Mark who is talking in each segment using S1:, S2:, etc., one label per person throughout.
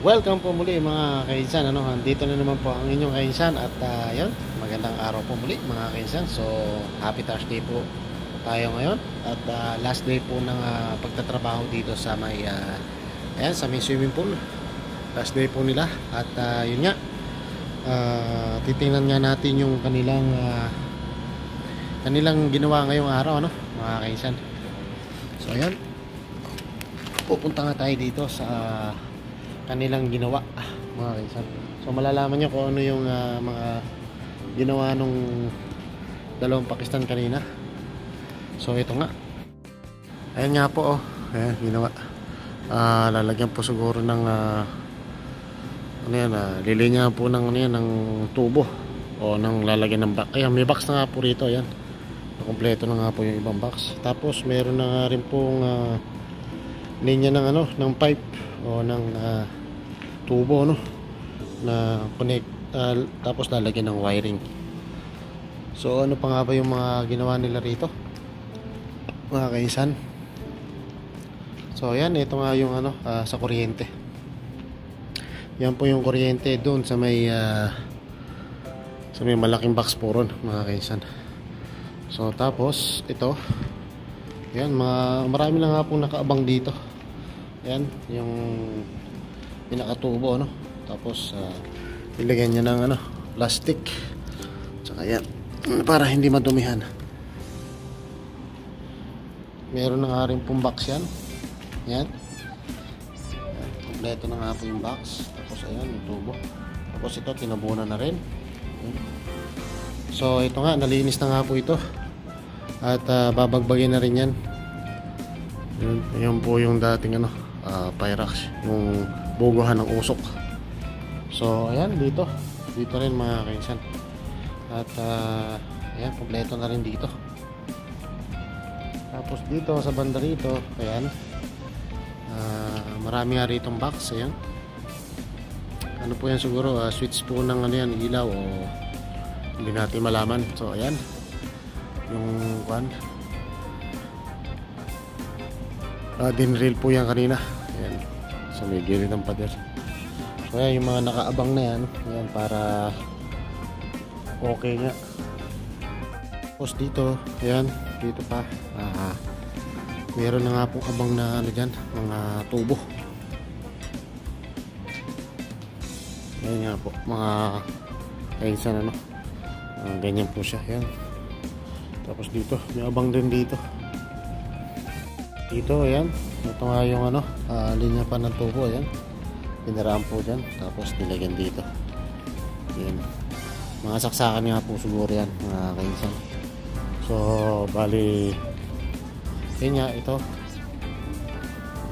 S1: Welcome po muli mga kainsan. Dito na naman po ang inyong kainsan at yun, magandang araw po muli mga kainsan. So, happy Thursday po tayo ngayon at last day po ng pagtatrabaho dito sa may ayan, sa may swimming pool. Last day po nila at yun nga, titingnan nga natin yung kanilang ginawa ngayong araw, mga kainsan. So, ayan, pupunta nga tayo dito sa kanilang ginawa, mga kainsan. So malalaman nyo kung ano yung mga ginawa nung dalawang Pakistan kanina. So ito nga, ayan nga po, ayan, ginawa. Lalagyan po siguro ng ano yan, lilinyahan po ng ano yan, ng tubo o ng lalagyan ng box. Ayan, may box na nga po rito. Ayan, kompleto na nga po yung ibang box. Tapos meron na nga rin pong linya ng ng pipe o ng tubo na connect, tapos lalagyan ng wiring. So ano pa nga ba yung mga ginawa nila rito, mga kainsan? So ayan, ito nga yung sa kuryente. Yan po yung kuryente doon sa may malaking box po ron, mga kainsan. So tapos ito, yan, marami na nga pong nakaabang dito. Yan, yung pinakatubo, tapos ilagyan niya ng plastic. Tsaka yan, para hindi madumihan. Meron na nga rin pong box yan. Yan, kompleto na nga po yung box. Tapos ayan, yung tubo. Tapos ito, tinabunan na rin. So ito nga, nalinis na nga po ito. At babagbagin na rin yan. Yan po yung dating Pyrax, yung buguhan ng usok. So ayan, dito rin, mga kainsan. At ayan, kompleto na rin dito. Tapos dito sa banda rito, ayan, marami nga ritong box. Ayan, ano po yan, siguro switch po ng yan, ilaw, o hindi natin malaman. So ayan, yung dinril po yan kanina. Ayan, sa may gilid ng pader. So ayan, yung mga nakaabang na yan, ayan, para okay nga. Tapos dito, ayan, dito pa meron na nga pong abang na dyan, mga tubo. Ayan nga po, mga kainsan, ganyan po siya. Ayan. Tapos dito, may abang din dito. Dito, ayan, ito nga yung linya pa ng tubo. Ayan, pinaraan po dyan, tapos nilagyan dito. Ayan, mga saksakan nga po siguro yan, mga kainsan. So bali, yun nga, ito,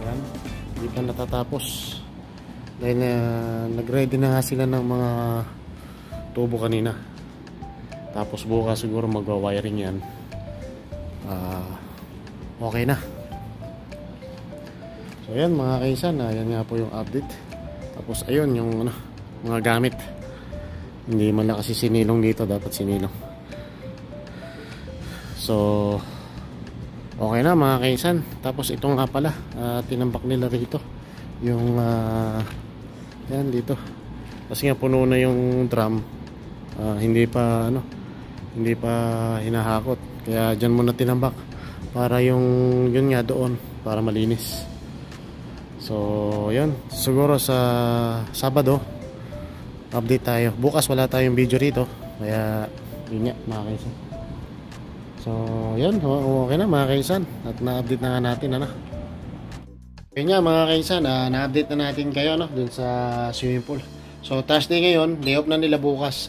S1: ayan, hindi pa natatapos dahil nag-ready na nga sila ng mga tubo kanina. Tapos bukas siguro magwa-wiring yan. Okay na. So ayan, mga kainsan, ayan nga po yung update. Tapos ayun yung mga gamit. Hindi man lang kasi sinilong dito, dapat sinilong. So okay na, mga kainsan. Tapos ito nga pala, tinambak nila rito yung yan dito. Kasi nga puno na yung drum. Hindi pa hinahakot. Kaya dyan muna tinambak para yung yun nga doon, para malinis. So yun, siguro sa Sabado update tayo. Bukas wala tayong video rito, kaya yun nga, mga kainsan. So yun, okay na, mga kainsan. At na-update na nga natin yun nga, mga kainsan, na-update na natin kayo dun sa swimming pool. So Thursday ngayon, day off na nila bukas.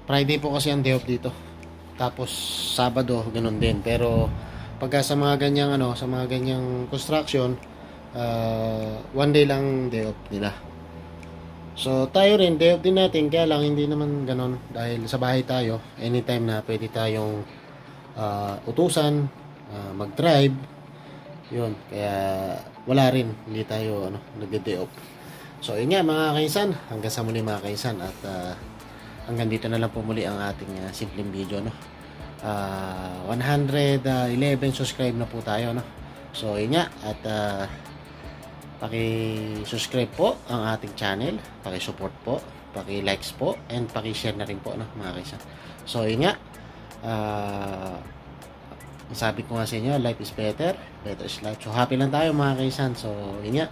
S1: Friday po kasi ang day off dito. Tapos Sabado ganun din. Pero pagka sa mga ganyang sa mga ganyang construction, one day lang day off nila. So tayo rin, day off din natin, kaya lang hindi naman ganun dahil sa bahay tayo. Anytime na pwede tayong utusan, mag-drive. Yun, kaya wala rin, hindi tayo nag-day off. So yun nga, mga kainsan, hanggang sa muli, mga kainsan. At hanggang dito na lang po muli ang ating simpleng video. 111 subscribe na po tayo. So yun nga, at Paki-subscribe po ang ating channel, paki-support po, paki-likes po, and paki-share na rin po, no, mga kaisan. So, yun nga. Sabi ko nga sa inyo, life is better, better is life. So, happy lang tayo, mga kaisan. So, yun nga.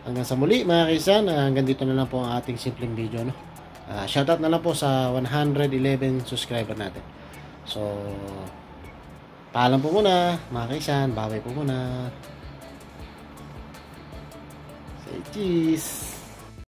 S1: Hanggang sa muli, mga kaisan. Hanggang dito na lang po ang ating simpleng video, no. Shoutout na lang po sa 111 subscriber natin. So, paalam po muna, mga kaisan. Babay po muna. Say cheese.